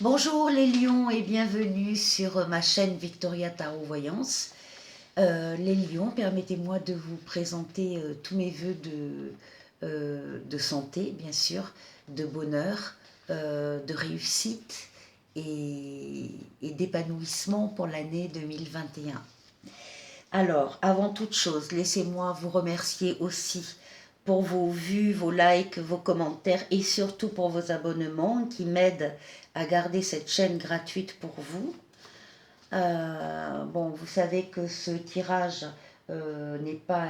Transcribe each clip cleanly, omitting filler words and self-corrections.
Bonjour les lions et bienvenue sur ma chaîne Victoria Tarot Voyance. Les lions, permettez-moi de vous présenter tous mes vœux de santé, bien sûr, de bonheur, de réussite et d'épanouissement pour l'année 2021. Alors, avant toute chose, laissez-moi vous remercier aussi pour vos vues, vos likes, vos commentaires et surtout pour vos abonnements qui m'aident à garder cette chaîne gratuite pour vous. Bon, vous savez que ce tirage n'est pas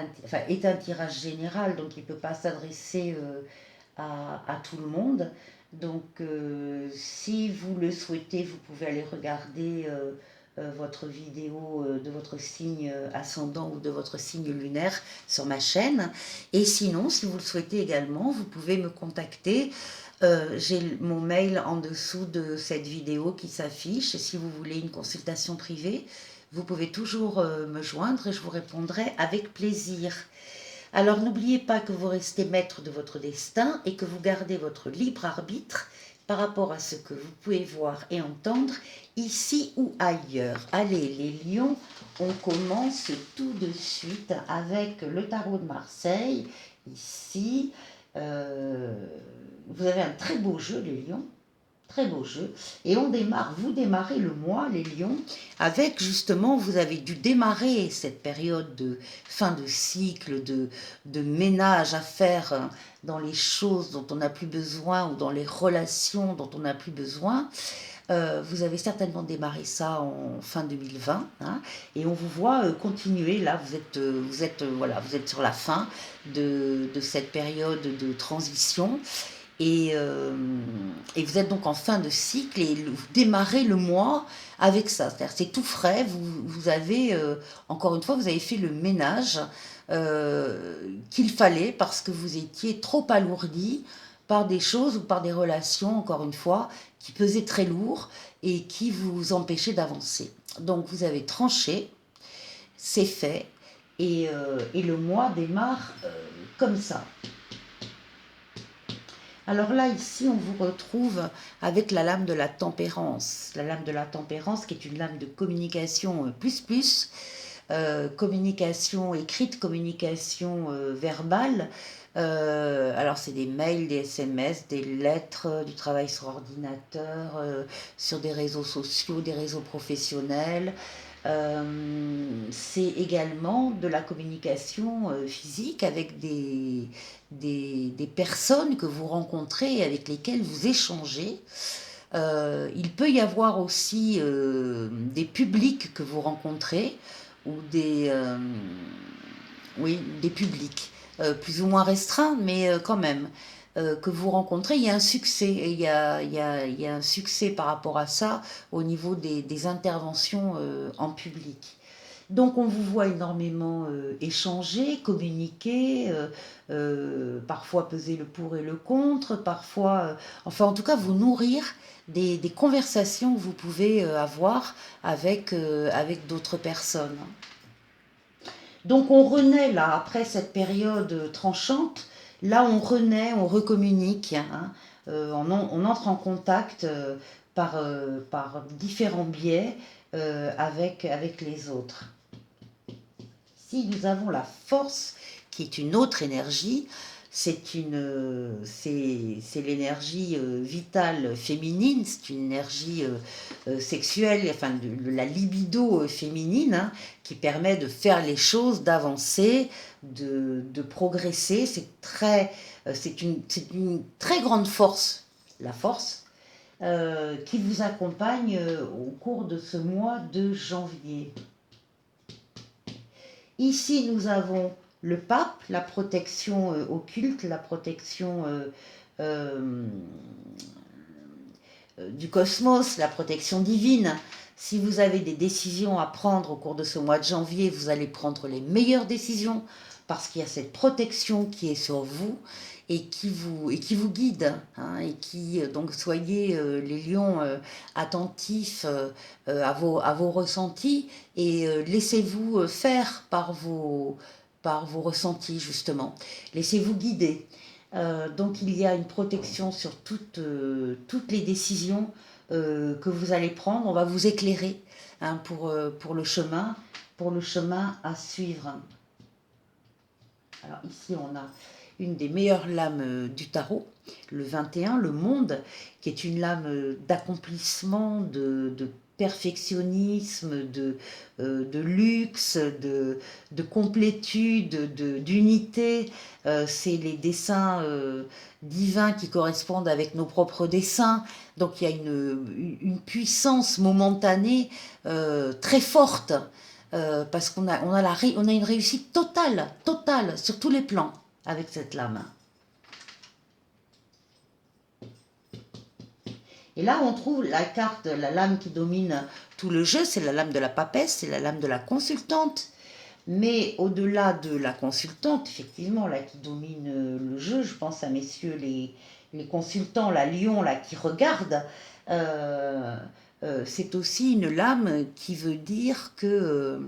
est un tirage général, donc il ne peut pas s'adresser à tout le monde. Donc, si vous le souhaitez, vous pouvez aller regarder votre vidéo de votre signe ascendant ou de votre signe lunaire sur ma chaîne. Et sinon, si vous le souhaitez également, vous pouvez me contacter. J'ai mon mail en dessous de cette vidéo qui s'affiche. Et si vous voulez une consultation privée, vous pouvez toujours me joindre et je vous répondrai avec plaisir. Alors n'oubliez pas que vous restez maître de votre destin et que vous gardez votre libre arbitre par rapport à ce que vous pouvez voir et entendre ici ou ailleurs. Allez les lions, on commence tout de suite avec le tarot de Marseille. Ici, vous avez un très beau jeu les lions. Très beau jeu. Et on démarre, vous démarrez le mois, les lions, avec justement, vous avez dû démarrer cette période de fin de cycle, de ménage à faire dans les choses dont on n'a plus besoin ou dans les relations dont on n'a plus besoin. Vous avez certainement démarré ça en fin 2020, hein, et on vous voit continuer. Là, vous êtes sur la fin de cette période de transition. Et vous êtes donc en fin de cycle et vous démarrez le mois avec ça. C'est-à-dire c'est tout frais. Vous avez, encore une fois, vous avez fait le ménage qu'il fallait parce que vous étiez trop alourdi par des choses ou par des relations, encore une fois, qui pesaient très lourd et qui vous empêchaient d'avancer. Donc vous avez tranché, c'est fait, et le mois démarre comme ça. Alors là, ici, on vous retrouve avec la lame de la tempérance. La lame de la tempérance qui est une lame de communication plus, communication écrite, communication verbale. Alors c'est des mails, des SMS, des lettres, du travail sur ordinateur, sur des réseaux sociaux, des réseaux professionnels. C'est également de la communication physique avec des personnes que vous rencontrez et avec lesquelles vous échangez. Il peut y avoir aussi des publics que vous rencontrez ou des publics plus ou moins restreints, mais quand même. Que vous rencontrez, il y a un succès, il y a un succès par rapport à ça au niveau des interventions en public. Donc on vous voit énormément échanger, communiquer, parfois peser le pour et le contre, parfois, enfin en tout cas vous nourrir des conversations que vous pouvez avoir avec d'autres personnes. Donc on renaît là, après cette période tranchante, là on renaît, on recommunique, hein, on entre en contact par différents biais avec les autres. Si nous avons la force, qui est une autre énergie, c'est l'énergie vitale féminine, c'est une énergie sexuelle, enfin de la libido féminine, hein, qui permet de faire les choses, d'avancer, de progresser. C'est une très grande force, la force, qui vous accompagne au cours de ce mois de janvier. Ici, nous avons le pape, la protection occulte, la protection euh, du cosmos, la protection divine. Si vous avez des décisions à prendre au cours de ce mois de janvier, vous allez prendre les meilleures décisions parce qu'il y a cette protection qui est sur vous et qui vous guide, hein, et qui, donc soyez les lions attentifs à vos ressentis et laissez-vous faire par vos ressentis justement. Laissez-vous guider. Donc il y a une protection sur toutes les décisions que vous allez prendre. On va vous éclairer hein, pour le chemin à suivre. Alors ici, on a une des meilleures lames du tarot, le 21, le monde, qui est une lame d'accomplissement, de perfectionnisme, de luxe, de complétude, d'unité. C'est les dessins divins qui correspondent avec nos propres dessins. Donc il y a une puissance momentanée très forte. Parce qu'on a, on a une réussite totale, totale, sur tous les plans, avec cette lame. Et là, on trouve la carte, la lame qui domine tout le jeu, c'est la lame de la papesse, c'est la lame de la consultante. Mais au-delà de la consultante, effectivement, là, qui domine le jeu, je pense à messieurs les consultants, la lion, là, qui regarde, c'est aussi une lame qui veut dire que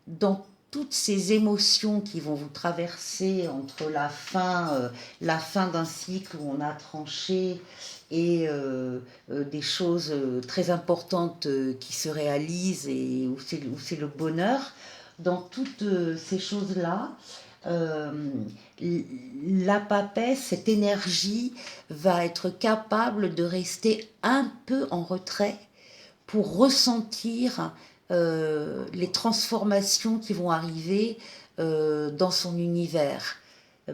dans toutes ces émotions qui vont vous traverser entre la fin d'un cycle où on a tranché et des choses très importantes qui se réalisent et où c'est le bonheur, dans toutes ces choses-là, la papesse, cette énergie, va être capable de rester un peu en retrait pour ressentir les transformations qui vont arriver dans son univers.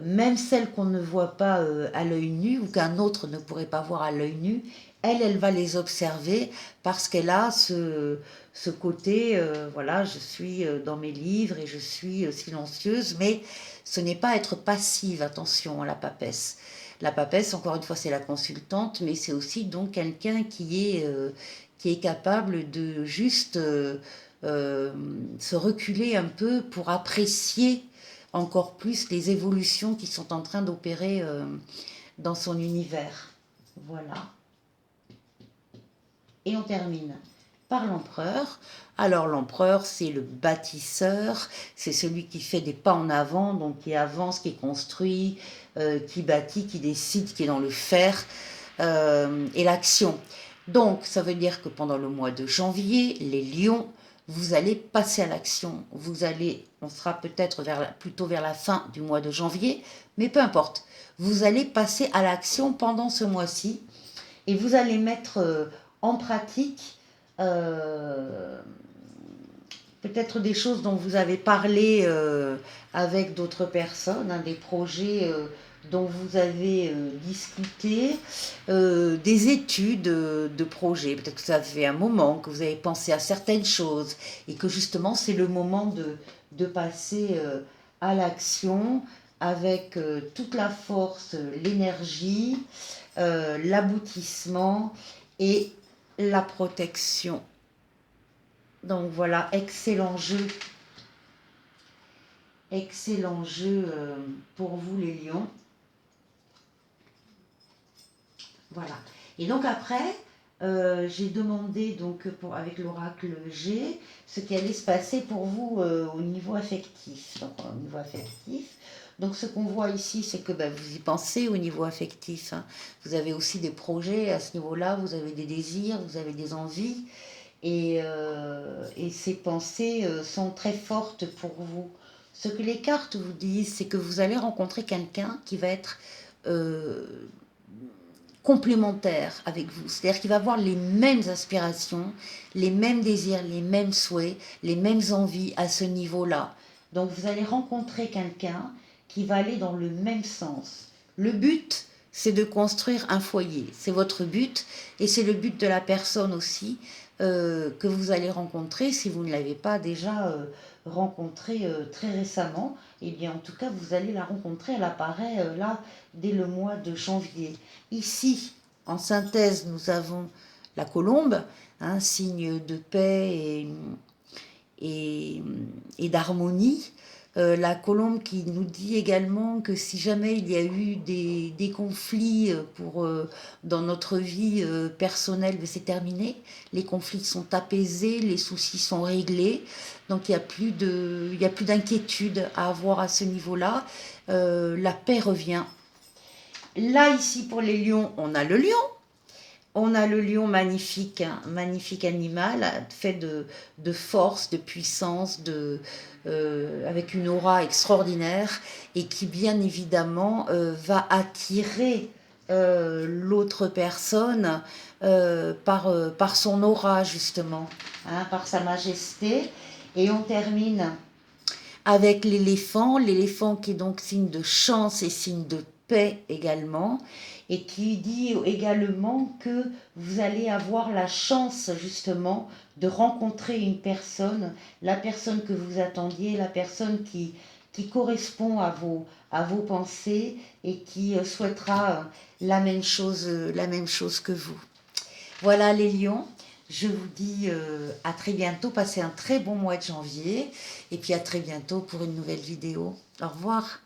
Même celles qu'on ne voit pas à l'œil nu ou qu'un autre ne pourrait pas voir à l'œil nu, elle va les observer parce qu'elle a ce côté, voilà, je suis dans mes livres et je suis silencieuse, mais ce n'est pas être passive, attention à la papesse. La papesse, encore une fois, c'est la consultante, mais c'est aussi donc quelqu'un qui est capable de juste se reculer un peu pour apprécier encore plus les évolutions qui sont en train d'opérer dans son univers. Voilà. Et on termine par l'empereur. Alors l'empereur, c'est le bâtisseur, c'est celui qui fait des pas en avant, donc qui avance, qui construit, qui bâtit, qui décide, qui est dans le faire et l'action. Donc ça veut dire que pendant le mois de janvier, les lions, vous allez passer à l'action. On sera peut-être plutôt vers la fin du mois de janvier, mais peu importe. Vous allez passer à l'action pendant ce mois-ci et vous allez mettre en pratique peut-être des choses dont vous avez parlé avec d'autres personnes, hein, des projets dont vous avez discuté, des études de projets. Peut-être que ça fait un moment que vous avez pensé à certaines choses et que justement c'est le moment de passer à l'action avec toute la force, l'énergie, l'aboutissement et la protection. Donc voilà, excellent jeu pour vous les lions. Voilà. Et donc après, j'ai demandé donc avec l'oracle G ce qui allait se passer pour vous au niveau affectif. Donc au niveau affectif. Donc ce qu'on voit ici, c'est que vous y pensez au niveau affectif. Hein. Vous avez aussi des projets à ce niveau-là, vous avez des désirs, vous avez des envies. Et ces pensées sont très fortes pour vous. Ce que les cartes vous disent, c'est que vous allez rencontrer quelqu'un qui va être complémentaire avec vous. C'est-à-dire qu'il va avoir les mêmes aspirations, les mêmes désirs, les mêmes souhaits, les mêmes envies à ce niveau-là. Donc vous allez rencontrer quelqu'un qui va aller dans le même sens. Le but, c'est de construire un foyer. C'est votre but et c'est le but de la personne aussi que vous allez rencontrer si vous ne l'avez pas déjà rencontrée très récemment. Eh bien, en tout cas, vous allez la rencontrer. Elle apparaît là dès le mois de janvier. Ici, en synthèse, nous avons la colombe, un signe de paix et d'harmonie. La colombe qui nous dit également que si jamais il y a eu des conflits dans notre vie personnelle, c'est terminé. Les conflits sont apaisés, les soucis sont réglés. Donc il n'y a plus d'inquiétude à avoir à ce niveau-là. La paix revient. Là, ici, pour les lions, on a le lion. On a le lion magnifique, hein, magnifique animal, fait de force, de puissance, avec une aura extraordinaire et qui bien évidemment va attirer l'autre personne par son aura justement, hein, par sa majesté. Et on termine avec l'éléphant qui est donc signe de chance et signe de paix également, et qui dit également que vous allez avoir la chance justement de rencontrer une personne, la personne que vous attendiez, la personne qui correspond à vos pensées et qui souhaitera la même chose que vous. Voilà les lions, je vous dis à très bientôt, passez un très bon mois de janvier et puis à très bientôt pour une nouvelle vidéo. Au revoir.